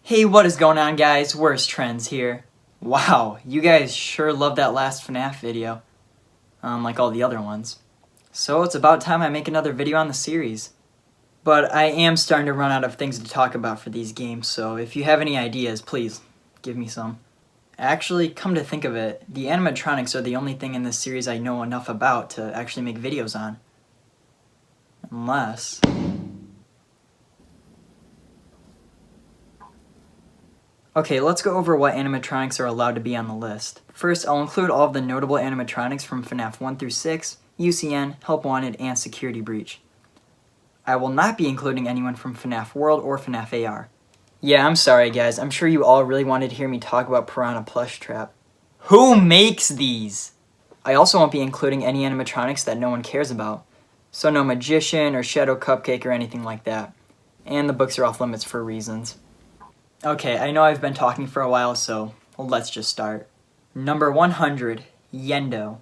Hey, what is going on, guys? Worst Trends here. Wow, you guys sure loved that last FNAF video, like all the other ones. So it's about time I make another video on the series. But I am starting to run out of things to talk about for these games, so if you have any ideas, please give me some. Actually, come to think of it, the animatronics are the only thing in this series I know enough about to actually make videos on. Unless... Okay, let's go over what animatronics are allowed to be on the list. First, I'll include all of the notable animatronics from FNAF 1 through 6, UCN, Help Wanted, and Security Breach. I will not be including anyone from FNAF World or FNAF AR. Yeah, I'm sorry guys, I'm sure you all really wanted to hear me talk about Piranha Plush Trap. Who makes these? I also won't be including any animatronics that no one cares about. So no Magician or Shadow Cupcake or anything like that. And the books are off limits for reasons. Okay, I know I've been talking for a while, so let's just start. Number 100, Yendo.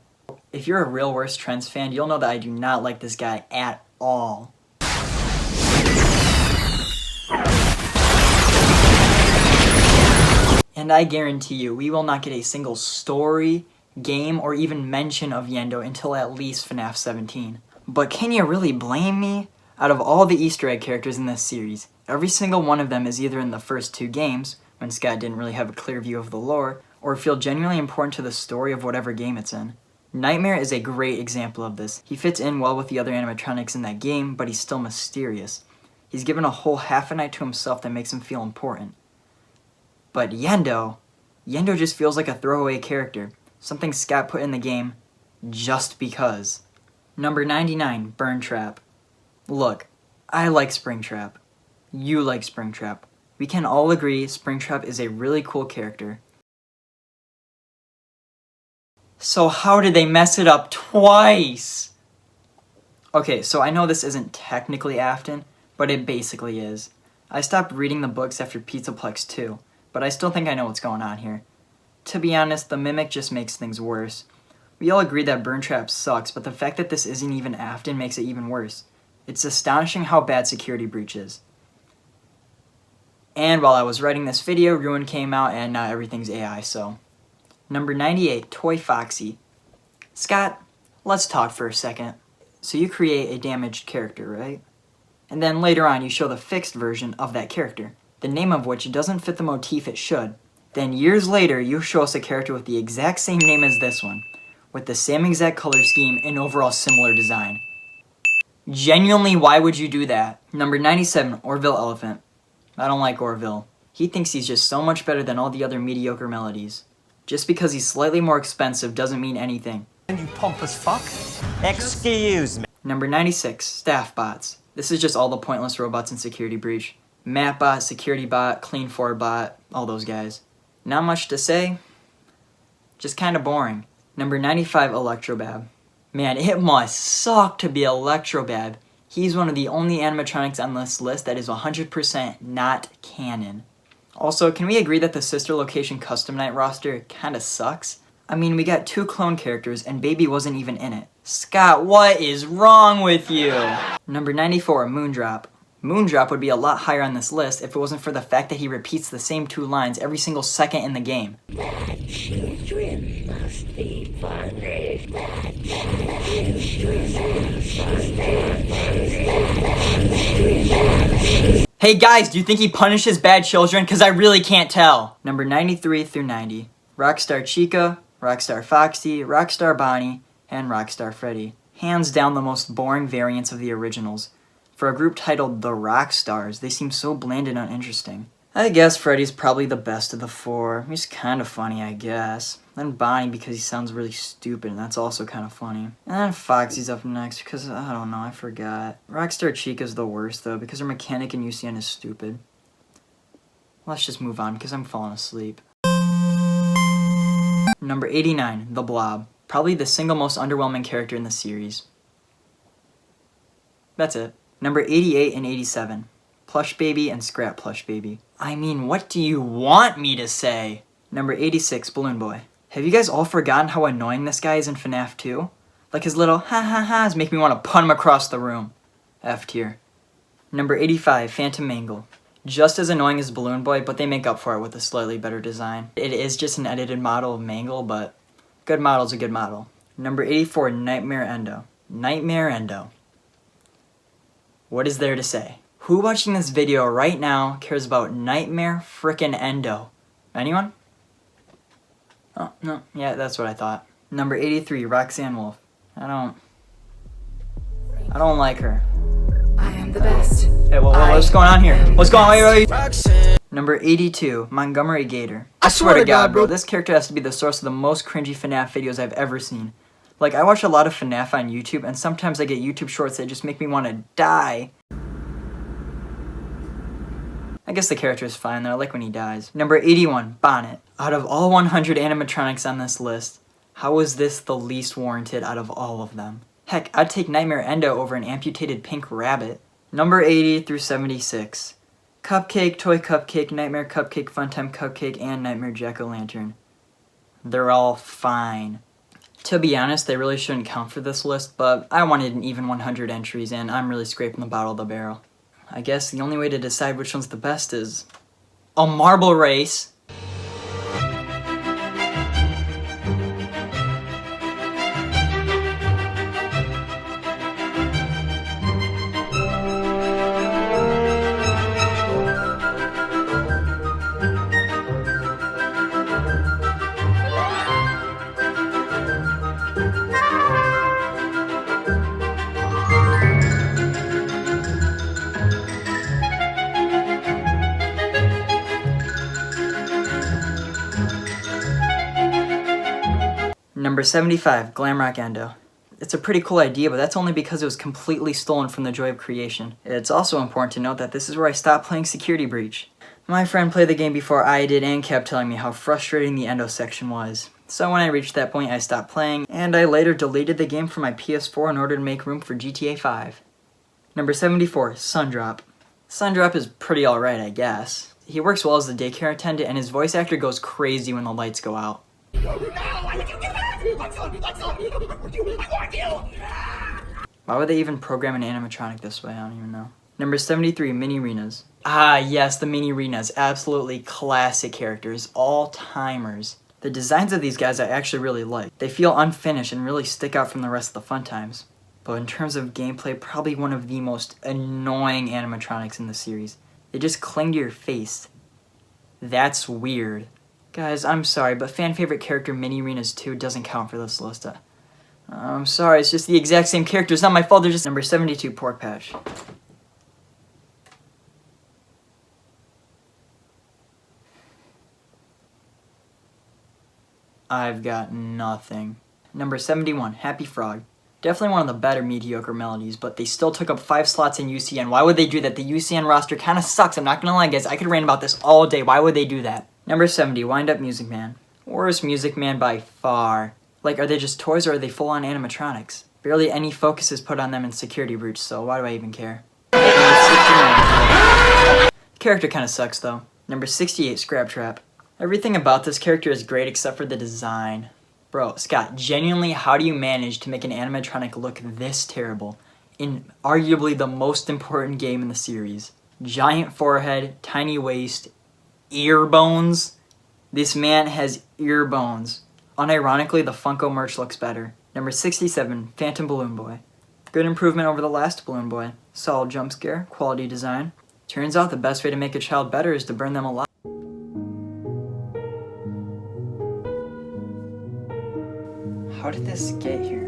If you're a real Worst Trends fan, you'll know that I do not like this guy at all. And I guarantee you, we will not get a single story, game, or even mention of Yendo until at least FNAF 17. But can you really blame me? Out of all the Easter egg characters in this series, every single one of them is either in the first two games, when Scott didn't really have a clear view of the lore, or feel genuinely important to the story of whatever game it's in. Nightmare is a great example of this. He fits in well with the other animatronics in that game, but he's still mysterious. He's given a whole half a night to himself that makes him feel important. But Yendo just feels like a throwaway character, something Scott put in the game just because. Number 99, Burn Trap. Look, I like Springtrap. You like Springtrap. We can all agree Springtrap is a really cool character. So how did they mess it up twice? Okay, so I know this isn't technically Afton, but it basically is. I stopped reading the books after Pizzaplex 2, but I still think I know what's going on here. To be honest, the Mimic just makes things worse. We all agree that Burn Trap sucks, but the fact that this isn't even Afton makes it even worse. It's astonishing how bad Security Breach is. And while I was writing this video, Ruin came out and now everything's AI, so. Number 98, Toy Foxy. Scott, let's talk for a second. So you create a damaged character, right? And then later on you show the fixed version of that character, the name of which doesn't fit the motif it should. Then years later you show us a character with the exact same name as this one, with the same exact color scheme and overall similar design. Genuinely, why would you do that? Number 97, Orville Elephant. I don't like Orville. He thinks he's just so much better than all the other mediocre melodies. Just because he's slightly more expensive doesn't mean anything. And you pompous fuck. Excuse me. Number 96, Staff Bots. This is just all the pointless robots in Security Breach. Mapbot, Security Bot, Clean Forward Bot, all those guys. Not much to say, just kinda boring. Number 95, Electrobab. Man, it must suck to be Electrobab. He's one of the only animatronics on this list that is 100% not canon. Also, can we agree that the Sister Location Custom Night roster kinda sucks? I mean, we got 2 clone characters and Baby wasn't even in it. Scott, what is wrong with you? Number 94, Moondrop. Moondrop would be a lot higher on this list if it wasn't for the fact that he repeats the same 2 lines every single second in the game. Bad children must be punished. Bad children must be. Hey guys, do you think he punishes bad children? Because I really can't tell. Number 93 through 90. Rockstar Chica, Rockstar Foxy, Rockstar Bonnie, and Rockstar Freddy. Hands down the most boring variants of the originals. For a group titled The Rockstars, they seem so bland and uninteresting. I guess Freddy's probably the best of the 4. He's kind of funny, I guess. Then Bonnie because he sounds really stupid, and that's also kind of funny. And then Foxy's up next because, I don't know, I forgot. Rockstar Chica's the worst, though, because her mechanic in UCN is stupid. Let's just move on, because I'm falling asleep. Number 89, The Blob. Probably the single most underwhelming character in the series. That's it. Number 88 and 87, Plush Baby and Scrap Plush Baby. I mean, what do you want me to say? Number 86, Balloon Boy. Have you guys all forgotten how annoying this guy is in FNAF 2? Like his little ha-ha-ha's make me want to punt him across the room. F tier. Number 85, Phantom Mangle. Just as annoying as Balloon Boy, but they make up for it with a slightly better design. It is just an edited model of Mangle, but good model's a good model. Number 84, Nightmare Endo. Nightmare Endo. What is there to say? Who watching this video right now cares about Nightmare frickin' Endo? Anyone? Oh, no. Yeah, that's what I thought. Number 83, Roxanne Wolf. I don't like her. I am the best. Hey, what's going on here? What's going on? Wait. Number 82, Montgomery Gator. I swear to God, bro, this character has to be the source of the most cringy FNAF videos I've ever seen. Like, I watch a lot of FNAF on YouTube, and sometimes I get YouTube shorts that just make me want to die. I guess the character is fine though, I like when he dies. Number 81, Bonnet. Out of all 100 animatronics on this list, how is this the least warranted out of all of them? Heck, I'd take Nightmare Endo over an amputated pink rabbit. Number 80 through 76. Cupcake, Toy Cupcake, Nightmare Cupcake, Funtime Cupcake, and Nightmare Jack-O-Lantern. They're all fine. To be honest, they really shouldn't count for this list, but I wanted an even 100 entries, and I'm really scraping the bottom of the barrel. I guess the only way to decide which one's the best is a marble race. Number 75, Glamrock Endo. It's a pretty cool idea, but that's only because it was completely stolen from the joy of creation. It's also important to note that this is where I stopped playing Security Breach. My friend played the game before I did and kept telling me how frustrating the Endo section was. So when I reached that point, I stopped playing, and I later deleted the game from my PS4 in order to make room for GTA 5. Number 74, Sundrop. Sundrop is pretty alright, I guess. He works well as the daycare attendant, and his voice actor goes crazy when the lights go out. Why would they even program an animatronic this way? I don't even know. Number 73, Mini-Renas. Ah, yes, the Mini-Renas. Absolutely classic characters. All-timers. The designs of these guys I actually really like. They feel unfinished and really stick out from the rest of the fun times. But in terms of gameplay, probably one of the most annoying animatronics in the series. They just cling to your face. That's weird. Guys, I'm sorry, but fan favorite character Mini-Renas 2 doesn't count for this list. I'm sorry, it's just the exact same character. It's not my fault, they're just... Number 72, Pork Patch. I've got nothing. Number 71, Happy Frog. Definitely one of the better mediocre melodies, but they still took up 5 slots in UCN. Why would they do that? The UCN roster kind of sucks. I'm not gonna lie, guys. I could rant about this all day. Why would they do that? Number 70, Wind Up Music Man. Worst Music Man by far. Like, are they just toys or are they full-on animatronics? Barely any focus is put on them in Security Breach, so why do I even care? Character kind of sucks, though. Number 68, Scrap Trap. Everything about this character is great except for the design. Bro, Scott, genuinely, how do you manage to make an animatronic look this terrible in arguably the most important game in the series? Giant forehead, tiny waist, ear bones. This man has ear bones. Unironically, the Funko merch looks better. Number 67, Phantom Balloon Boy. Good improvement over the last Balloon Boy. Solid jump scare, quality design. Turns out the best way to make a child better is to burn them alive. How did this get here?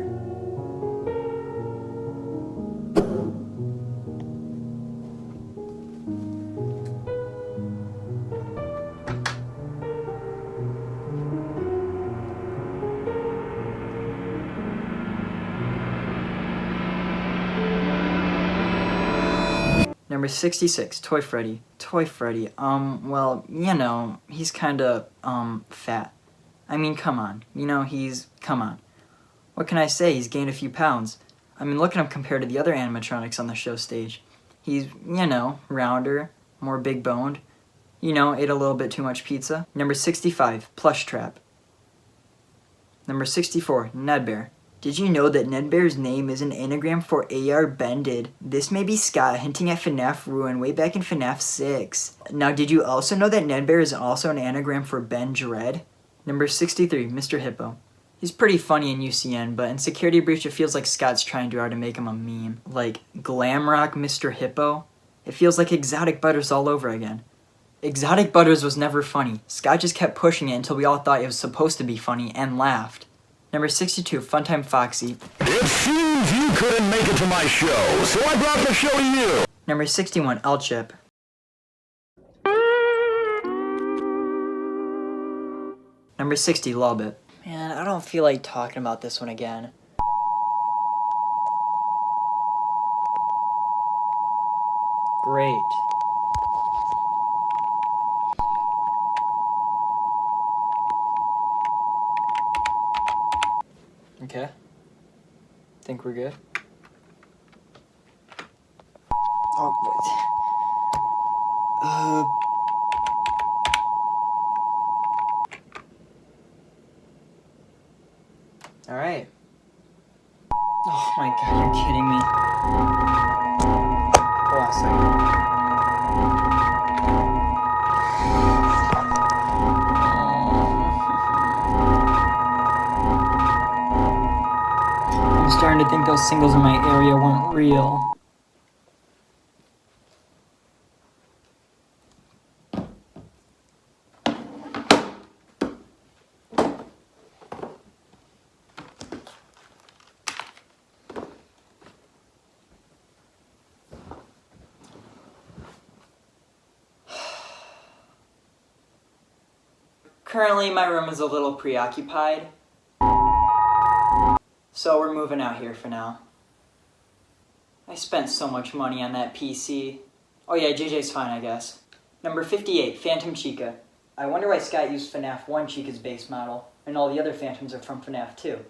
Number 66, Toy Freddy. Toy Freddy, well, you know, he's kinda, fat. I mean, come on. You know, come on. What can I say? He's gained a few pounds. I mean, look at him compared to the other animatronics on the show stage. He's, you know, rounder, more big-boned. You know, ate a little bit too much pizza. Number 65, Plush Trap. Number 64, Ned Bear. Did you know that Nedbear's name is an anagram for AR Bended? This may be Scott hinting at FNAF Ruin way back in FNAF 6. Now, did you also know that Nedbear is also an anagram for Ben Dread? Number 63, Mr. Hippo. He's pretty funny in UCN, but in Security Breach it feels like Scott's trying too hard to make him a meme. Like, Glamrock Mr. Hippo? It feels like Exotic Butters all over again. Exotic Butters was never funny. Scott just kept pushing it until we all thought it was supposed to be funny and laughed. Number 62, Funtime Foxy. It seems you couldn't make it to my show, so I brought the show to you. Number 61, L-Chip. Number 60, Lolbit. Man, I don't feel like talking about this one again. Great. Okay. Think we're good? Oh, what? Alright. Oh my god, you're kidding me. Hold on a second. I'm starting to think those singles in my area weren't real. Currently, my room is a little preoccupied, so we're moving out here for now. I spent so much money on that PC. Oh yeah, JJ's fine, I guess. Number 58, Phantom Chica. I wonder why Scott used FNAF 1 Chica's base model, and all the other Phantoms are from FNAF 2.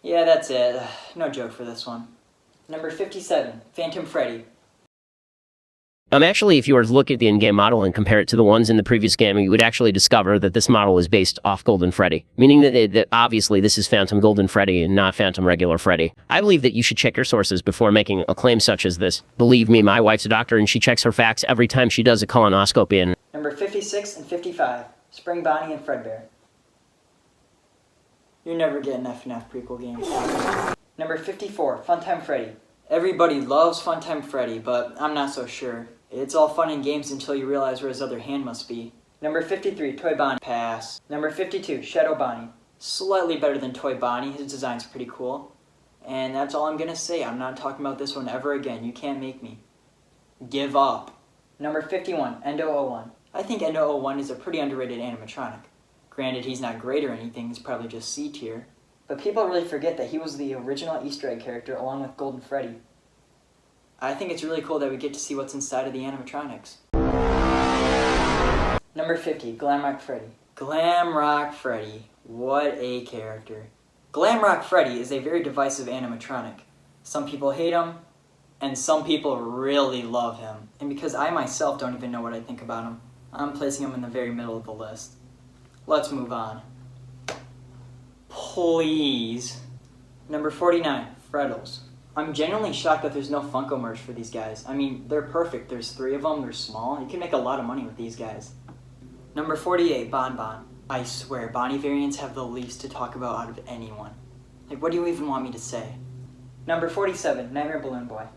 Yeah, that's it. No joke for this one. Number 57, Phantom Freddy. Actually, if you were to look at the in-game model and compare it to the ones in the previous game, you would actually discover that this model is based off Golden Freddy, meaning that obviously this is Phantom Golden Freddy and not Phantom Regular Freddy. I believe that you should check your sources before making a claim such as this. Believe me, my wife's a doctor and she checks her facts every time she does a colonoscopy. And Number 56 and 55, Spring Bonnie and Fredbear. You're never getting that FNAF prequel game. Number 54, Funtime Freddy. Everybody loves Funtime Freddy, but I'm not so sure. It's all fun and games until you realize where his other hand must be. Number 53, Toy Bonnie. Pass. Number 52, Shadow Bonnie. Slightly better than Toy Bonnie. His design's pretty cool. And that's all I'm gonna say. I'm not talking about this one ever again. You can't make me. Give up. Number 51, Endo-01. I think Endo-01 is a pretty underrated animatronic. Granted, he's not great or anything. He's probably just C tier. But people really forget that he was the original Easter egg character along with Golden Freddy. I think it's really cool that we get to see what's inside of the animatronics. Number 50, Glamrock Freddy. Glamrock Freddy. What a character. Glamrock Freddy is a very divisive animatronic. Some people hate him, and some people really love him. And because I myself don't even know what I think about him, I'm placing him in the very middle of the list. Let's move on. Please. Number 49, Freddles. I'm genuinely shocked that there's no Funko merch for these guys. I mean, they're perfect. There's 3 of them. They're small. You can make a lot of money with these guys. Number 48, Bon Bon. I swear, Bonnie variants have the least to talk about out of anyone. Like, what do you even want me to say? Number 47, Nightmare Balloon Boy.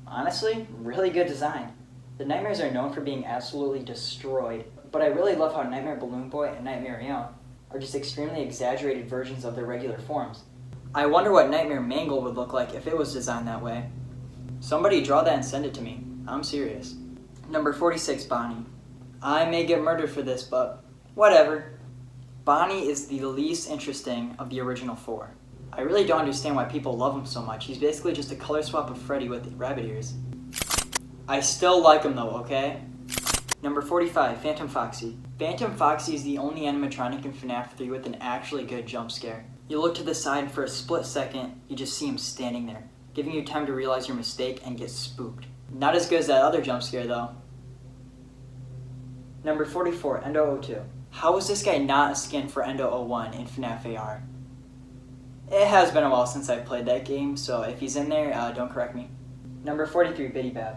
Honestly, really good design. The Nightmares are known for being absolutely destroyed, but I really love how Nightmare Balloon Boy and Nightmare Eon are just extremely exaggerated versions of their regular forms. I wonder what Nightmare Mangle would look like if it was designed that way. Somebody draw that and send it to me. I'm serious. Number 46, Bonnie. I may get murdered for this, but whatever. Bonnie is the least interesting of the original 4. I really don't understand why people love him so much. He's basically just a color swap of Freddy with rabbit ears. I still like him though, okay? Number 45, Phantom Foxy. Phantom Foxy is the only animatronic in FNAF 3 with an actually good jump scare. You look to the side and for a split second, you just see him standing there, giving you time to realize your mistake and get spooked. Not as good as that other jump scare though. Number 44, Endo-02. How was this guy not a skin for Endo-01 in FNAF AR? It has been a while since I played that game, so if he's in there, don't correct me. Number 43, Biddy Bab.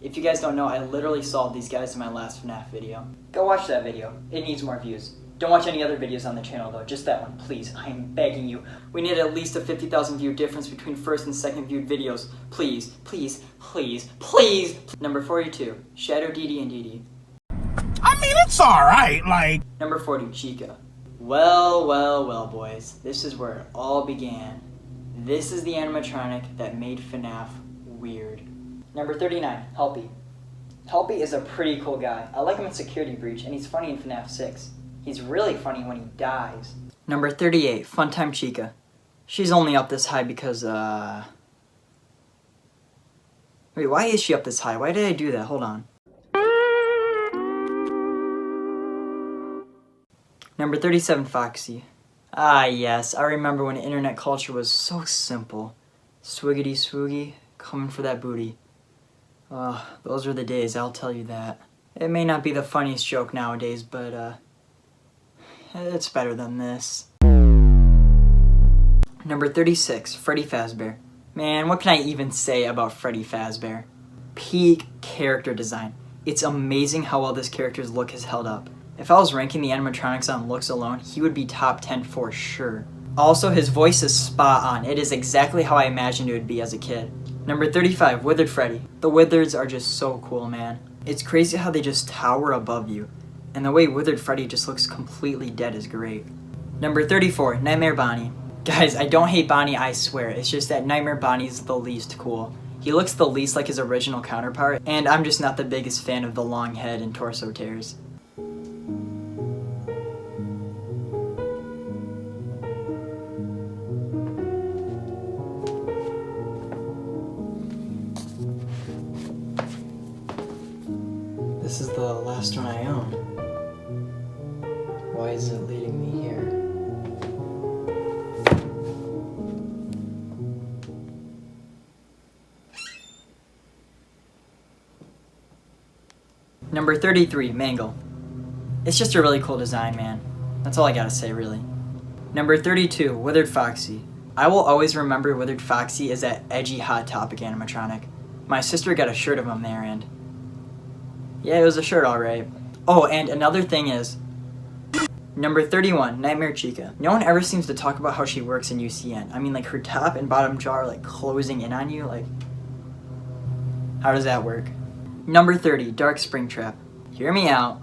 If you guys don't know, I literally solved these guys in my last FNAF video. Go watch that video. It needs more views. Don't watch any other videos on the channel though, just that one, please. I am begging you. We need at least a 50,000 view difference between first and second viewed videos. Please, please, please, please! Number 42, Shadow Dee and Dee. I mean, it's alright, like... Number 40, Chica. Well, well, well, boys. This is where it all began. This is the animatronic that made FNAF weird. Number 39, Helpy. Helpy is a pretty cool guy. I like him in Security Breach, and he's funny in FNAF 6. He's really funny when he dies. Number 38, Funtime Chica. She's only up this high because, Wait, why is she up this high? Why did I do that? Hold on. Number 37, Foxy. Ah, yes, I remember when internet culture was so simple. Swiggity swoogie, coming for that booty. Those were the days, I'll tell you that. It may not be the funniest joke nowadays, but, it's better than this. Number 36, Freddy Fazbear. Man, what can I even say about Freddy Fazbear? Peak character design. It's amazing how well this character's look has held up. If I was ranking the animatronics on looks alone, he would be top 10 for sure. Also, his voice is spot on. It is exactly how I imagined it would be as a kid. Number 35, Withered Freddy. The Withers are just so cool, man. It's crazy how they just tower above you. And the way Withered Freddy just looks completely dead is great. Number 34, Nightmare Bonnie. Guys, I don't hate Bonnie, I swear. It's just that Nightmare Bonnie's the least cool. He looks the least like his original counterpart, and I'm just not the biggest fan of the long head and torso tears. This is the last one I own. Why is it leading me here? Number 33, Mangle. It's just a really cool design, man. That's all I gotta say, really. Number 32, Withered Foxy. I will always remember Withered Foxy as that edgy Hot Topic animatronic. My sister got a shirt of him there, and yeah, it was a shirt, alright. Oh, and another thing is, number 31, Nightmare Chica. No one ever seems to talk about how she works in UCN. I mean, like, her top and bottom jaw are, like, closing in on you. Like, how does that work? Number 30, Dark Springtrap. Hear me out.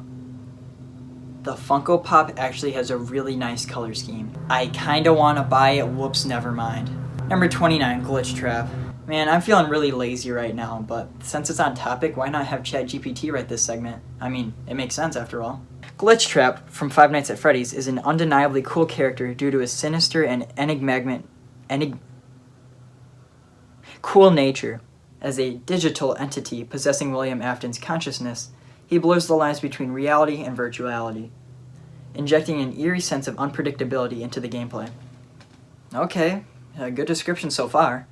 The Funko Pop actually has a really nice color scheme. I kinda wanna buy it, whoops, never mind. Number 29, Glitch Trap. Man, I'm feeling really lazy right now, but since it's on topic, why not have ChatGPT write this segment? I mean, it makes sense after all. Glitch Trap from Five Nights at Freddy's is an undeniably cool character due to his sinister and cool nature. As a digital entity possessing William Afton's consciousness, he blurs the lines between reality and virtuality, injecting an eerie sense of unpredictability into the gameplay. Okay, a good description so far.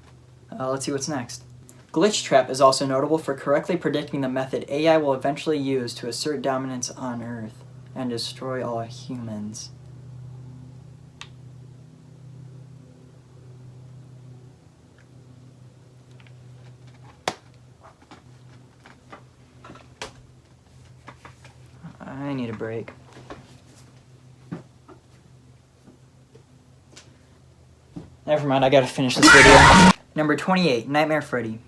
Let's see what's next. Glitch Trap is also notable for correctly predicting the method AI will eventually use to assert dominance on Earth and destroy all humans. I need a break. Never mind, I gotta finish this video. Number 28, Nightmare Freddy.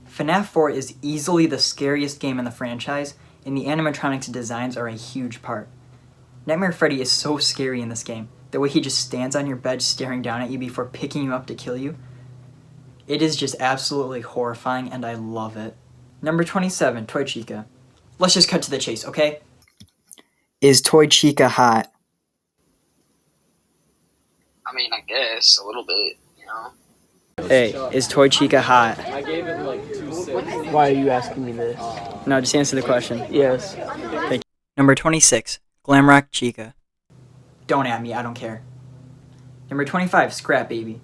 FNAF 4 is easily the scariest game in the franchise, and the animatronics designs are a huge part. Nightmare Freddy is so scary in this game. The way he just stands on your bed staring down at you before picking you up to kill you. It is just absolutely horrifying, and I love it. Number 27, Toy Chica. Let's just cut to the chase, okay? Is Toy Chica hot? I mean, I guess a little bit, you know. Hey, is Toy Chica hot? Why are you asking me this? No, just answer the question. Yes. Thank you. Number 26, Glamrock Chica. Don't at me, I don't care. Number 25, Scrap Baby.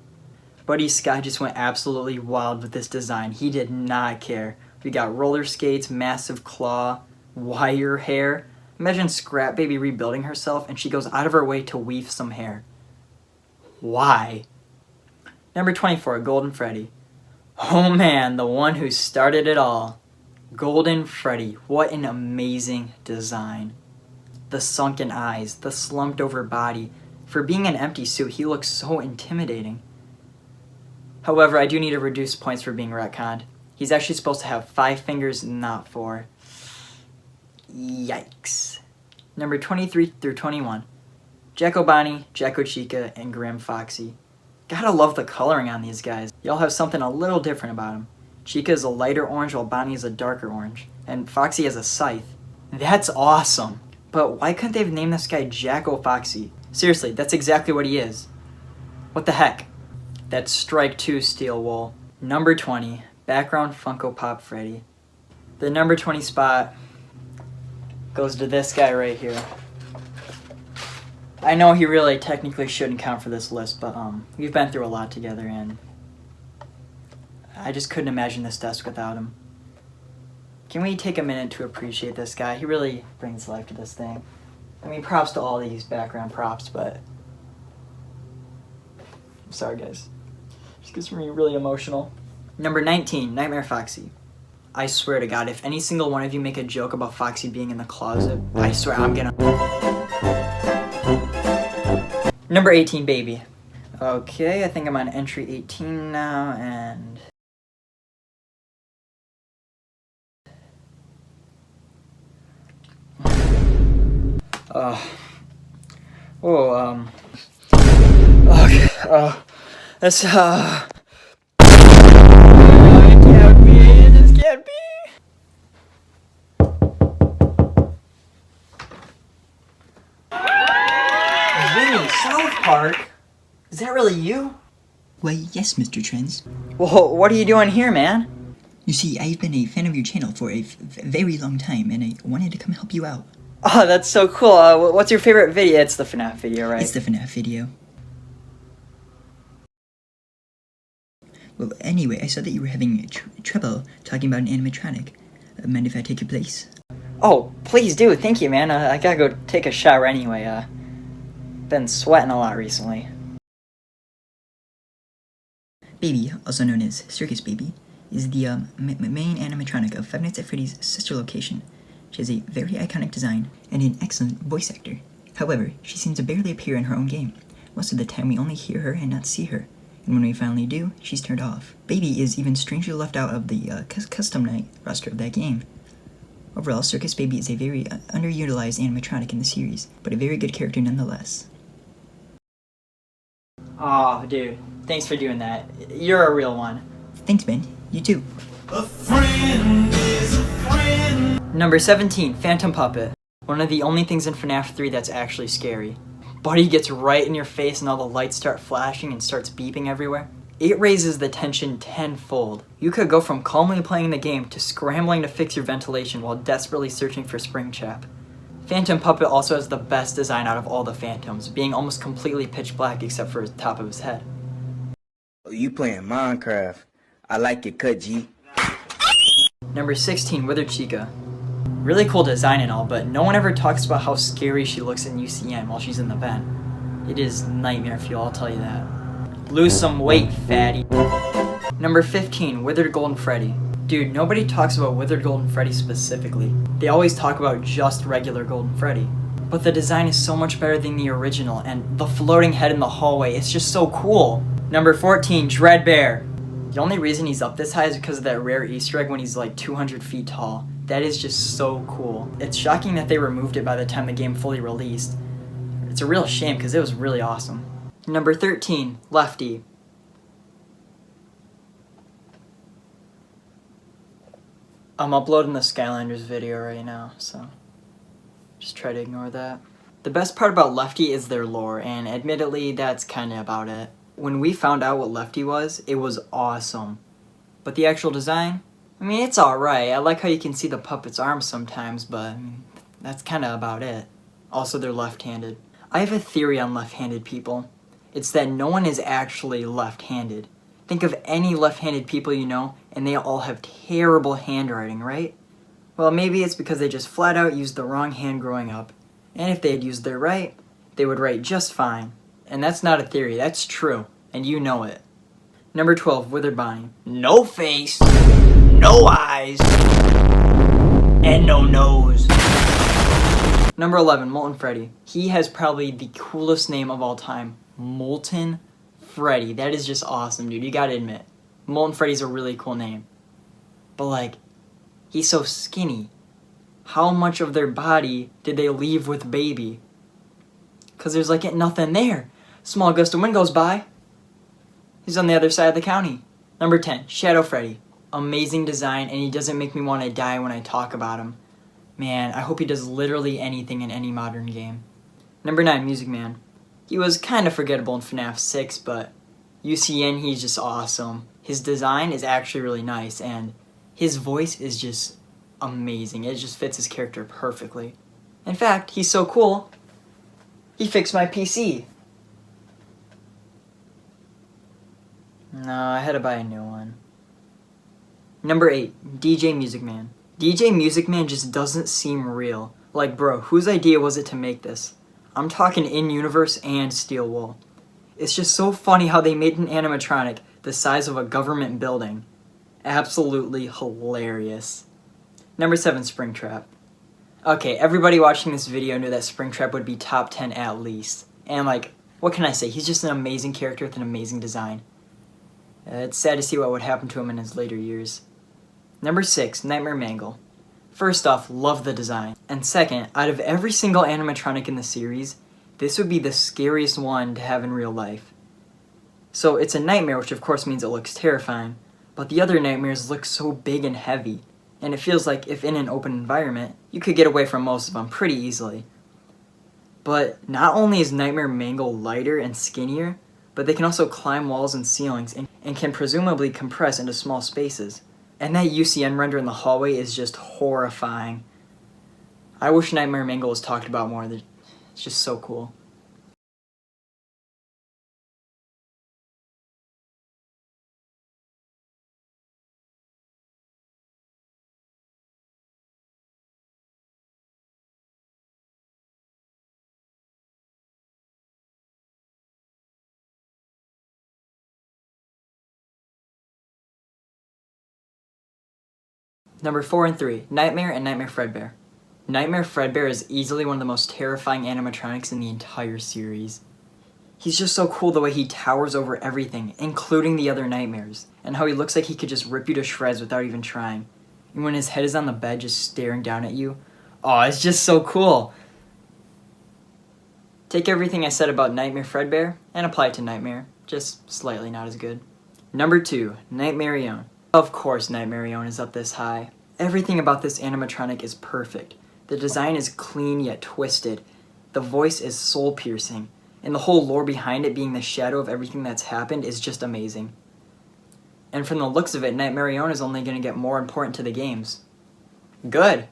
Buddy Sky just went absolutely wild with this design. He did not care. We got roller skates, massive claw, wire hair. Imagine Scrap Baby rebuilding herself and she goes out of her way to weave some hair. Why? Number 24, Golden Freddy. Oh man, the one who started it all. Golden Freddy, what an amazing design. The sunken eyes, the slumped over body. For being an empty suit, he looks so intimidating. However, I do need to reduce points for being retconned. He's actually supposed to have 5 fingers, not 4. Yikes. Number 23 through 21. Jacko Bonnie, Jacko Chica, and Grim Foxy. Gotta love the coloring on these guys. Y'all have something a little different about them. Chica is a lighter orange while Bonnie is a darker orange. And Foxy has a scythe. That's awesome. But why couldn't they have named this guy Jacko Foxy? Seriously, that's exactly what he is. What the heck? That's strike 2, Steel Wool. Number 20, background Funko Pop Freddy. The number 20 spot goes to this guy right here. I know he really technically shouldn't count for this list, but we've been through a lot together and I just couldn't imagine this desk without him. Can we take a minute to appreciate this guy? He really brings life to this thing. I mean, props to all these background props, but I'm sorry guys. Just gets me really emotional. Number 19, Nightmare Foxy. I swear to God, if any single one of you make a joke about Foxy being in the closet, I swear I'm gonna... Number 18, Baby. Okay, I think I'm on entry 18 now, and... Okay, this, it can't be, this can't be. Vinny, South Park? Is that really you? Why, yes, Mr. Trends. Well, what are you doing here, man? You see, I've been a fan of your channel for a very long time, and I wanted to come help you out. Oh, that's so cool. What's your favorite video? It's the FNAF video, right? It's the FNAF video. Well, anyway, I saw that you were having trouble talking about an animatronic. Mind if I take your place? Oh, please do. Thank you, man. I gotta go take a shower anyway. Been sweating a lot recently. Baby, also known as Circus Baby, is the main animatronic of Five Nights at Freddy's sister location. She has a very iconic design and an excellent voice actor. However, she seems to barely appear in her own game. Most of the time we only hear her and not see her, and when we finally do, she's turned off. Baby is even strangely left out of the custom night roster of that game. Overall, Circus Baby is a very underutilized animatronic in the series, but a very good character nonetheless. Oh, dude. Thanks for doing that. You're a real one. Thanks, Ben. You too. A friend is a friend. Number 17, Phantom Puppet. One of the only things in FNAF 3 that's actually scary. Buddy gets right in your face and all the lights start flashing and starts beeping everywhere. It raises the tension tenfold. You could go from calmly playing the game to scrambling to fix your ventilation while desperately searching for Spring Chap. Phantom Puppet also has the best design out of all the Phantoms, being almost completely pitch black except for the top of his head. You playing Minecraft. I like your cut, G. Number 16, Withered Chica. Really cool design and all, but no one ever talks about how scary she looks in UCN while she's in the vent. It is nightmare fuel, I'll tell you that. Lose some weight, fatty. Number 15, Withered Golden Freddy. Dude, nobody talks about Withered Golden Freddy specifically. They always talk about just regular Golden Freddy. But the design is so much better than the original, and the floating head in the hallway, it's just so cool. Number 14, Dread Bear. The only reason he's up this high is because of that rare Easter egg when he's like 200 feet tall. That is just so cool. It's shocking that they removed it by the time the game fully released. It's a real shame because it was really awesome. Number 13, Lefty. I'm uploading the Skylanders video right now, so just try to ignore that. The best part about Lefty is their lore, and admittedly, that's kinda about it. When we found out what Lefty was, it was awesome. But the actual design? I mean, it's alright. I like how you can see the puppet's arms sometimes, but I mean, that's kinda about it. Also, they're left-handed. I have a theory on left-handed people. It's that no one is actually left-handed. Think of any left-handed people you know, and they all have terrible handwriting, right? Well, maybe it's because they just flat out used the wrong hand growing up. And if they had used their right, they would write just fine. And that's not a theory, that's true, and you know it. Number 12, Withered Bonnie. No face, no eyes, and no nose. Number 11, Molten Freddy. He has probably the coolest name of all time. Molten Freddy. That is just awesome, dude. You gotta admit. Molten Freddy's a really cool name. But like, he's so skinny. How much of their body did they leave with baby? Because there's like nothing there. Small gust of wind goes by. He's on the other side of the county. Number 10, Shadow Freddy. Amazing design, and he doesn't make me want to die when I talk about him. Man, I hope he does literally anything in any modern game. Number 9, Music Man. He was kind of forgettable in FNAF 6, but UCN, he's just awesome. His design is actually really nice, and his voice is just amazing. It just fits his character perfectly. In fact, he's so cool, he fixed my PC. No, I had to buy a new one. Number 8, DJ Music Man. DJ Music Man just doesn't seem real. Like, bro, whose idea was it to make this? I'm talking in-universe and steel wool. It's just so funny how they made an animatronic the size of a government building. Absolutely hilarious. Number 7, Springtrap. Okay, everybody watching this video knew that Springtrap would be top 10 at least. And like, what can I say? He's just an amazing character with an amazing design. It's sad to see what would happen to him in his later years. Number 6, Nightmare Mangle. First off, love the design. And second, out of every single animatronic in the series, this would be the scariest one to have in real life. So it's a nightmare, which of course means it looks terrifying, but the other nightmares look so big and heavy, and it feels like if in an open environment, you could get away from most of them pretty easily. But not only is Nightmare Mangle lighter and skinnier, but they can also climb walls and ceilings and can presumably compress into small spaces. And that UCN render in the hallway is just horrifying. I wish Nightmare Mangle was talked about more. It's just so cool. Number 4 and 3, Nightmare and Nightmare Fredbear. Nightmare Fredbear is easily one of the most terrifying animatronics in the entire series. He's just so cool the way he towers over everything, including the other nightmares, and how he looks like he could just rip you to shreds without even trying. And when his head is on the bed just staring down at you, oh, it's just so cool. Take everything I said about Nightmare Fredbear and apply it to Nightmare, just slightly not as good. Number 2, Nightmarion. Of course Nightmarion is up this high. Everything about this animatronic is perfect. The design is clean yet twisted. The voice is soul-piercing. And the whole lore behind it being the shadow of everything that's happened is just amazing. And from the looks of it, Nightmarion is only going to get more important to the games. Good.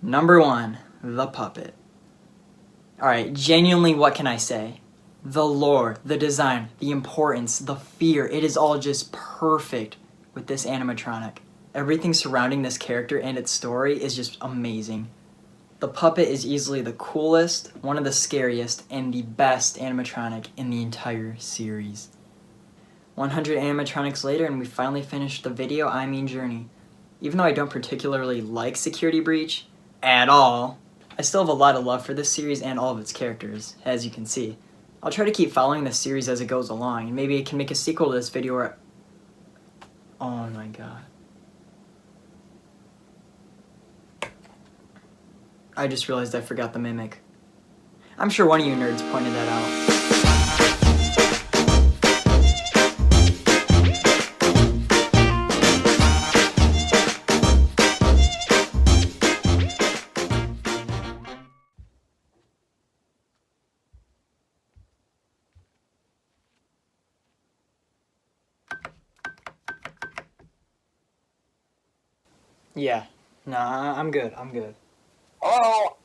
Number 1, the puppet. Alright, genuinely, what can I say? The lore, the design, the importance, the fear, it is all just perfect with this animatronic. Everything surrounding this character and its story is just amazing. The puppet is easily the coolest, one of the scariest, and the best animatronic in the entire series. 100 animatronics later and we finally finished the video, I mean journey. Even though I don't particularly like Security Breach at all, I still have a lot of love for this series and all of its characters, as you can see. I'll try to keep following this series as it goes along, and maybe I can make a sequel to this video where... Oh my god. I just realized I forgot the mimic. I'm sure one of you nerds pointed that out. Yeah. Nah, I'm good. Oh,